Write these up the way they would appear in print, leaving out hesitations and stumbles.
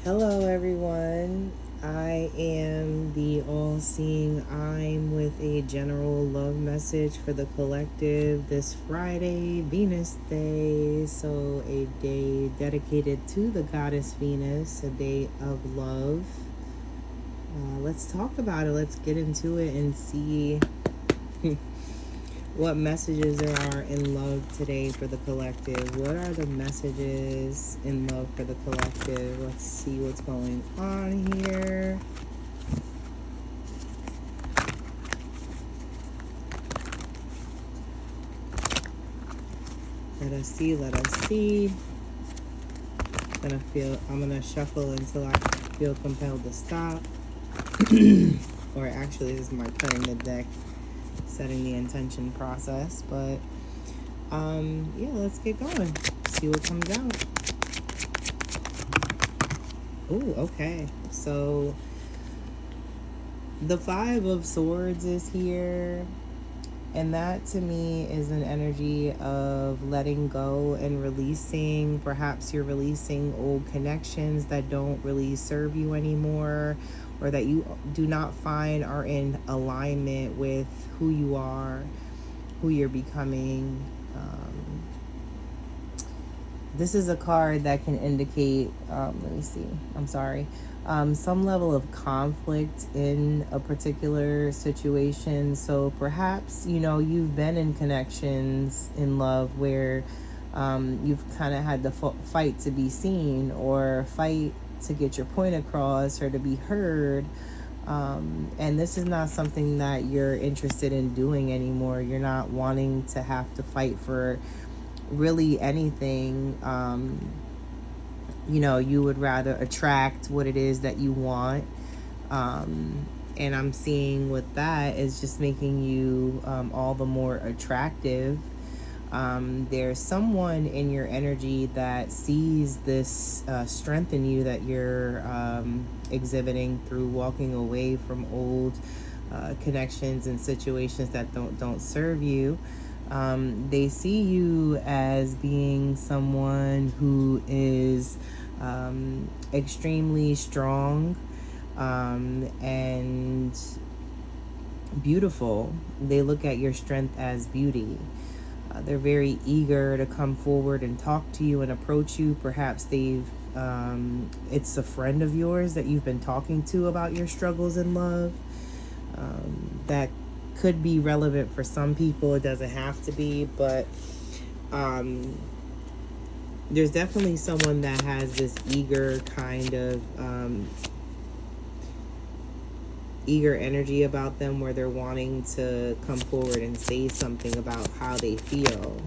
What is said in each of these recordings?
Hello, everyone. I am the all seeing I'm with a general love message for the collective this Friday, Venus Day. So, a day dedicated to the goddess Venus, a day of love. Let's talk about it. Let's get into it and see what messages there are in love today for the collective. What are the messages in love for the collective? Let's see what's going on here. Let us see, let us see. I'm gonna shuffle until I feel compelled to stop. Or actually, this is my playing the deck, setting the intention process. But yeah, let's get going. See what comes out. Ooh, okay. So the Five of Swords is here. And that to me is an energy of letting go and releasing. Perhaps you're releasing old connections that don't really serve you anymore, or that you do not find are in alignment with who you are, who you're becoming. This is a card that can indicate, let me see, I'm sorry, some level of conflict in a particular situation. So perhaps, you've been in connections in love where you've kind of had to fight to be seen, or fight to get your point across, or to be heard. And this is not something that you're interested in doing anymore. You're not wanting to have to fight for really anything. You would rather attract what it is that you want. And I'm seeing with that is just making you all the more attractive. There's someone in your energy that sees this strength in you that you're exhibiting through walking away from old connections and situations that don't serve you. They see you as being someone who is extremely strong and beautiful. They look at your strength as beauty. They're very eager to come forward and talk to you and approach you. Perhaps it's a friend of yours that you've been talking to about your struggles in love. That could be relevant for some people. It doesn't have to be, but there's definitely someone that has this eager kind of eager energy about them, where they're wanting to come forward and say something about how they feel.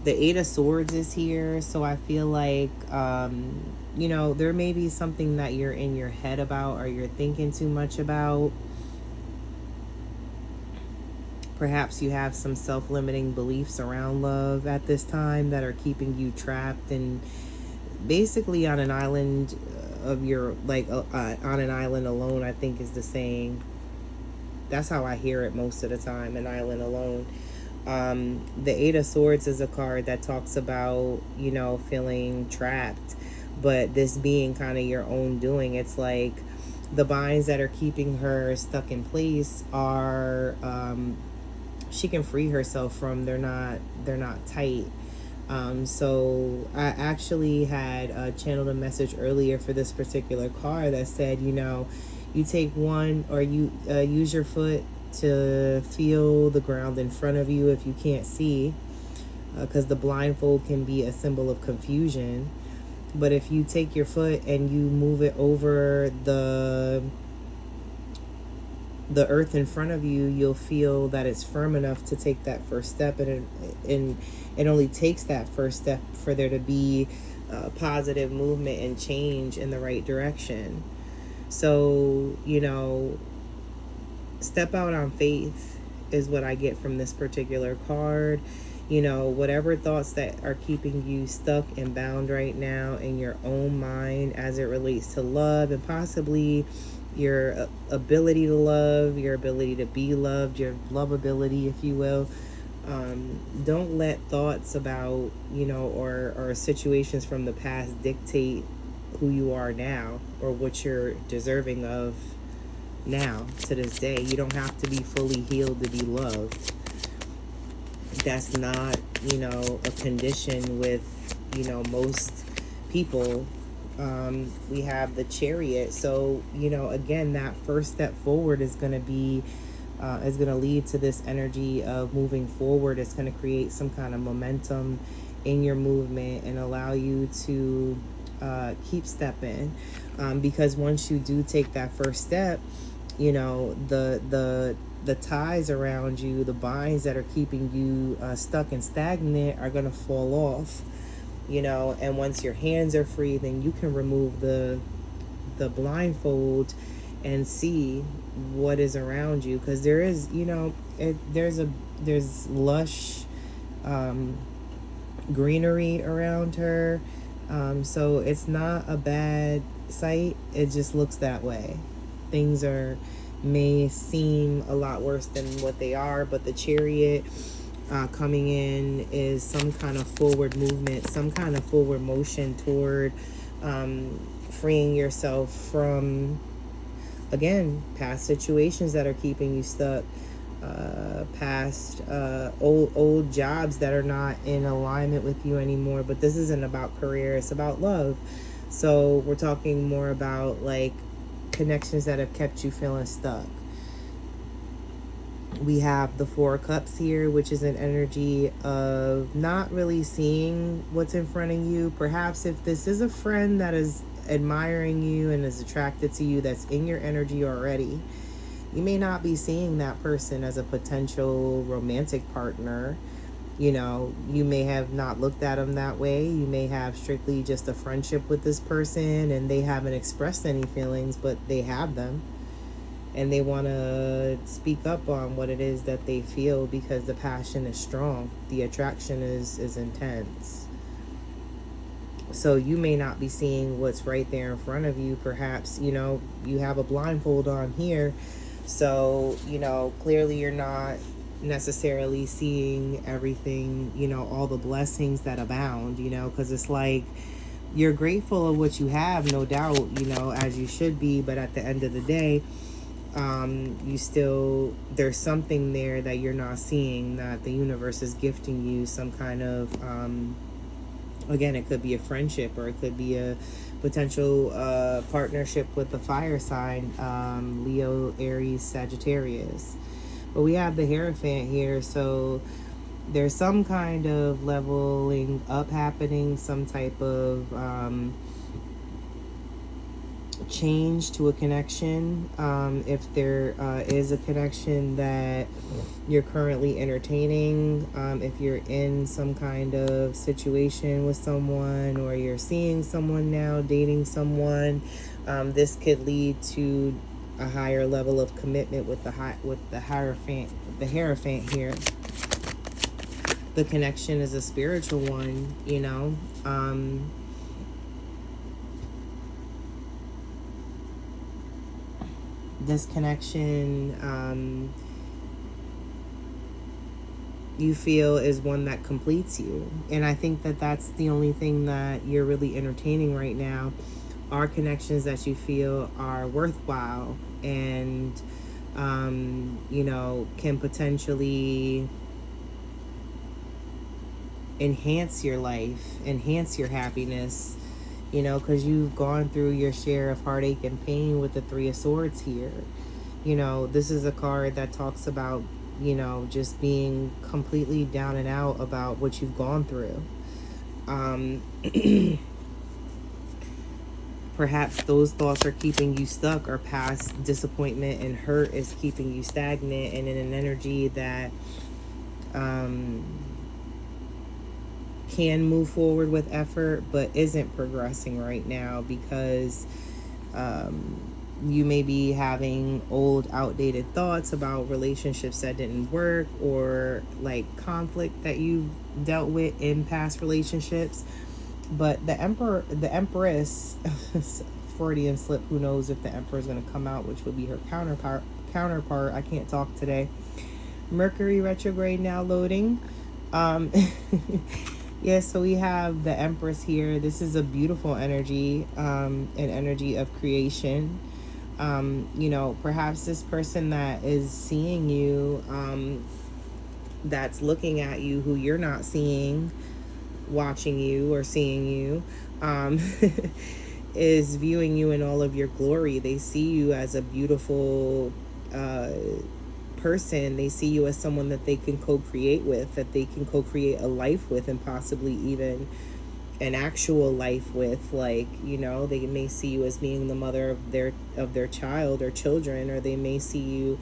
The Eight of Swords is here, so I feel like there may be something that you're in your head about, or you're thinking too much about. Perhaps you have some self-limiting beliefs around love at this time that are keeping you trapped and basically on an island of your, on an island alone, I think is the saying. That's how I hear it most of the time, an island alone. The Eight of Swords is a card that talks about, feeling trapped, but this being kind of your own doing. It's like the binds that are keeping her stuck in place are she can free herself from. They're not tight. So I actually had channeled a message earlier for this particular card that said, you take one, or you use your foot to feel the ground in front of you if you can't see, because the blindfold can be a symbol of confusion. But if you take your foot and you move it over the earth in front of you, you'll feel that it's firm enough to take that first step. And it only takes that first step for there to be positive movement and change in the right direction. So, step out on faith is what I get from this particular card. Whatever thoughts that are keeping you stuck and bound right now in your own mind as it relates to love, and possibly your ability to love, your ability to be loved, your lovability, if you will. Don't let thoughts about, or situations from the past dictate who you are now or what you're deserving of now to this day. You don't have to be fully healed to be loved. That's not, a condition with, most people. We have the Chariot. So, again, that first step forward is going to lead to this energy of moving forward. It's going to create some kind of momentum in your movement and allow you to keep stepping. Because once you do take that first step, the ties around you, the binds that are keeping you stuck and stagnant are going to fall off. And once your hands are free, then you can remove the blindfold and see what is around you, because there is, there's lush greenery around her. So it's not a bad sight. It just looks that way. Things may seem a lot worse than what they are, but the Chariot coming in is some kind of forward movement, some kind of forward motion toward freeing yourself from, again, past situations that are keeping you stuck, past old jobs that are not in alignment with you anymore. But this isn't about career, it's about love. So we're talking more about like connections that have kept you feeling stuck. We have the Four of Cups here, which is an energy of not really seeing what's in front of you. Perhaps if this is a friend that is admiring you and is attracted to you, that's in your energy already, you may not be seeing that person as a potential romantic partner. You may have not looked at them that way. You may have strictly just a friendship with this person and they haven't expressed any feelings, but they have them. And they want to speak up on what it is that they feel, because the passion is strong. The attraction is intense. So you may not be seeing what's right there in front of you. Perhaps, you have a blindfold on here. So, clearly you're not necessarily seeing everything, all the blessings that abound, because it's like you're grateful of what you have, no doubt, as you should be. But at the end of the day, there's something there that you're not seeing, that the universe is gifting you some kind of, again, it could be a friendship, or it could be a potential partnership with the fire sign, Leo, Aries, Sagittarius. But we have the Hierophant here, so there's some kind of leveling up happening, some type of change to a connection. If there is a connection that you're currently entertaining, if you're in some kind of situation with someone, or you're seeing someone now, dating someone, this could lead to a higher level of commitment with the Hierophant here. The connection is a spiritual one, this connection, you feel is one that completes you. And I think that that's the only thing that you're really entertaining right now, are connections that you feel are worthwhile and, can potentially enhance your life, enhance your happiness, because you've gone through your share of heartache and pain with the Three of Swords here. This is a card that talks about, just being completely down and out about what you've gone through. Perhaps those thoughts are keeping you stuck, or past disappointment and hurt is keeping you stagnant and in an energy that can move forward with effort but isn't progressing right now, because you may be having old outdated thoughts about relationships that didn't work, or like conflict that you've dealt with in past relationships. But the Empress Freudian slip, who knows if the Emperor is going to come out, which would be her counterpart. I can't talk today. Mercury retrograde now loading. Um, yeah, so we have the Empress here. This is a beautiful energy, an energy of creation. You know, perhaps this person that is seeing you, that's looking at you, who you're not seeing, watching you or seeing you, um, is viewing you in all of your glory. They see you as a beautiful person. They see you as someone that they can co-create with, that they can co-create a life with, and possibly even an actual life with. Like, you know, they may see you as being the mother of their child or children, or they may see you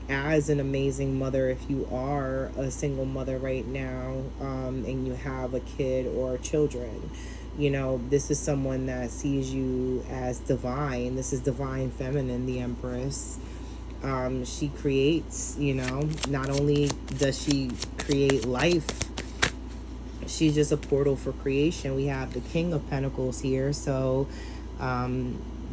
as an amazing mother if you are a single mother right now, and you have a kid or children. You know, this is someone that sees you as divine. This is divine feminine, the Empress. She creates, you know, not only does she create life, she's just a portal for creation. We have the King of Pentacles here. So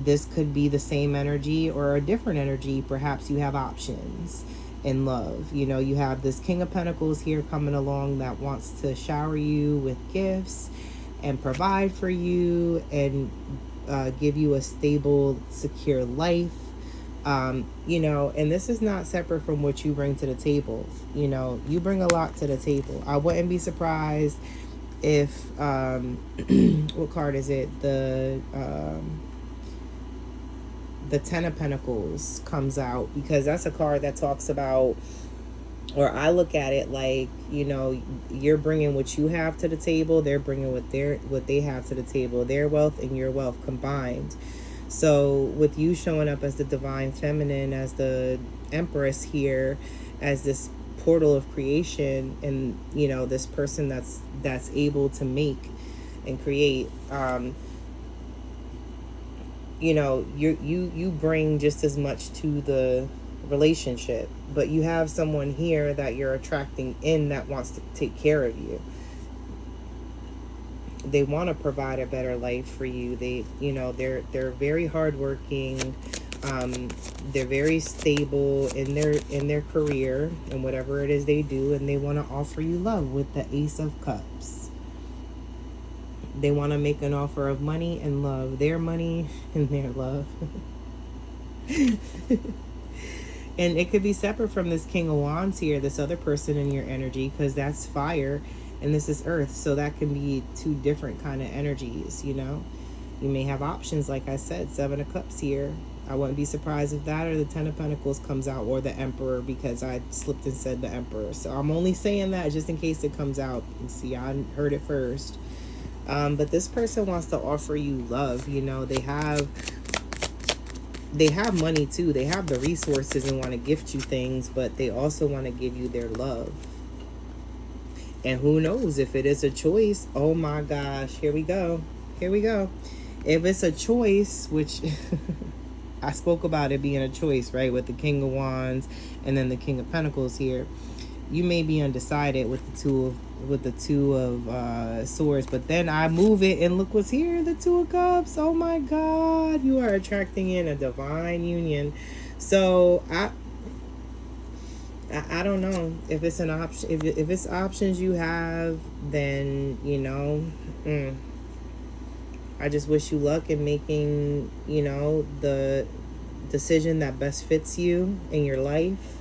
this could be the same energy or a different energy. Perhaps you have options in love. You know, you have this King of Pentacles here coming along that wants to shower you with gifts and provide for you and give you a stable, secure life. You know, and this is not separate from what you bring to the table. You know, you bring a lot to the table. I wouldn't be surprised if, what card is it? The Ten of Pentacles comes out, because that's a card that talks about, or I look at it like, you know, you're bringing what you have to the table. They're bringing what they have to the table, their wealth and your wealth combined. So with you showing up as the divine feminine, as the Empress here, as this portal of creation, and, you know, this person that's able to make and create, you know, you bring just as much to the relationship, but you have someone here that you're attracting in that wants to take care of you. They want to provide a better life for you. They, you know, they're very hardworking. They're very stable in their career and whatever it is they do, and they want to offer you love with the Ace of Cups. They want to make an offer of money and love, their money and their love. And it could be separate from this King of Wands here, this other person in your energy, because that's fire and this is earth. So that can be two different kind of energies, you know. You may have options, like I said, Seven of Cups here. I wouldn't be surprised if that or the Ten of Pentacles comes out, or the Emperor, because I slipped and said the Emperor. So I'm only saying that just in case it comes out. And see, I heard it first. But this person wants to offer you love. You know, they have money too. They have the resources and want to gift you things, but they also want to give you their love. And who knows, if it is a choice, oh my gosh, here we go. If it's a choice, which I spoke about it being a choice, right, with the King of Wands and then the King of Pentacles here, you may be undecided with the two of Swords, but then I move it and look what's here, the Two of Cups. Oh my God, you are attracting in a divine union. So I don't know if it's an option. If it's options you have, then, you know, I just wish you luck in making, you know, the decision that best fits you in your life.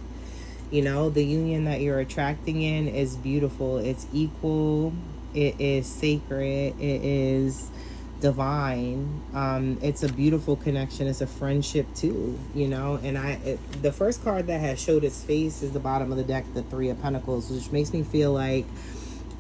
You know, the union that you're attracting in is beautiful. It's equal. It is sacred. It is divine. It's a beautiful connection. It's a friendship too, you know. And the first card that has showed its face is the bottom of the deck, the Three of Pentacles, which makes me feel like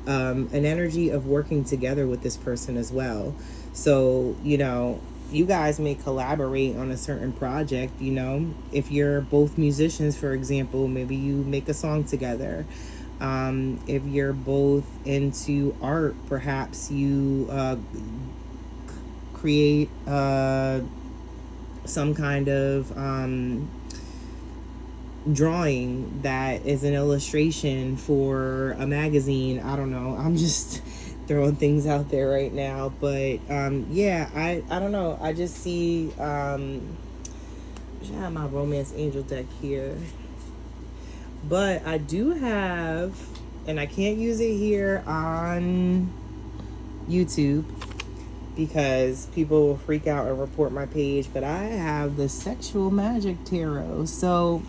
an energy of working together with this person as well. So, you know, you guys may collaborate on a certain project. You know, if you're both musicians, for example, maybe you make a song together. If you're both into art, perhaps you create some kind of drawing that is an illustration for a magazine. I don't know, I'm just throwing things out there right now, but yeah, I don't know, I just see I have my romance angel deck here. But I do have, and I can't use it here on YouTube because people will freak out and report my page, but I have the Sexual Magic Tarot. So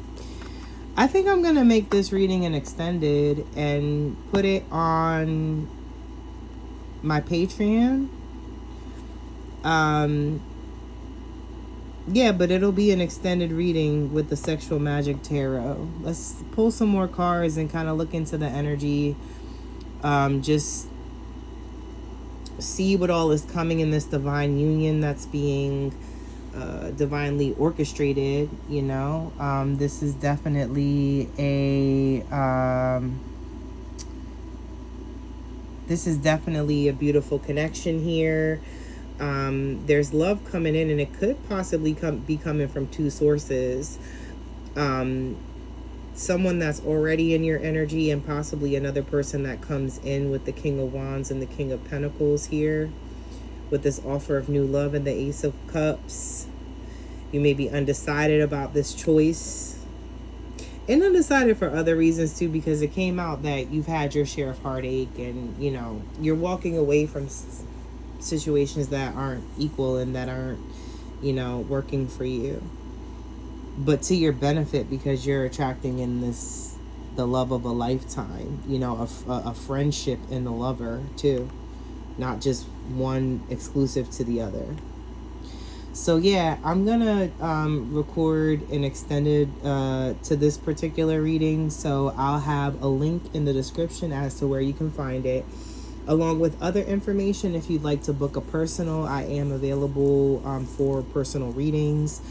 I think I'm going to make this reading an extended and put it on my Patreon. Yeah, but it'll be an extended reading with the Sexual Magic Tarot. Let's pull some more cards and kind of look into the energy. Just see what all is coming in this divine union that's being divinely orchestrated. You know, this is definitely a beautiful connection here. There's love coming in, and it could possibly be coming from two sources. Someone that's already in your energy, and possibly another person that comes in with the King of Wands and the King of Pentacles here, with this offer of new love and the Ace of Cups. You may be undecided about this choice, and undecided for other reasons too, because it came out that you've had your share of heartache, and you know, you're walking away from situations that aren't equal and that aren't, you know, working for you, but to your benefit, because you're attracting in this the love of a lifetime, you know, a friendship in the lover too, not just one exclusive to the other. So yeah, I'm gonna record an extended to this particular reading, so I'll have a link in the description as to where you can find it, along with other information. If you'd like to book a personal, I am available for personal readings.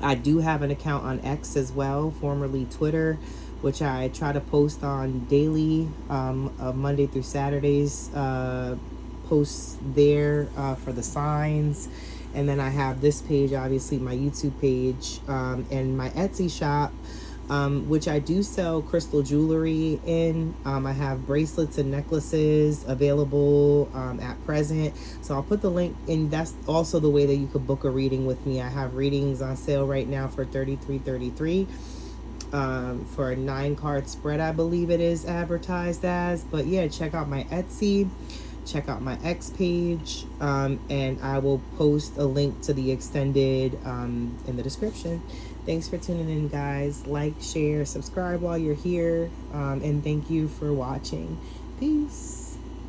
I do have an account on X as well, formerly Twitter, which I try to post on daily, Monday through Saturdays, posts there for the signs. And then I have this page, obviously my YouTube page, and my Etsy shop, which I do sell crystal jewelry in. I have bracelets and necklaces available at present. So I'll put the link in. That's also the way that you could book a reading with me. I have readings on sale right now for $33.33 for a 9-card spread, I believe it is advertised as. But yeah, check out my Etsy. Check out my X page, and I will post a link to the extended in the description. Thanks for tuning in, guys. Like, share, subscribe while you're here, and thank you for watching. Peace.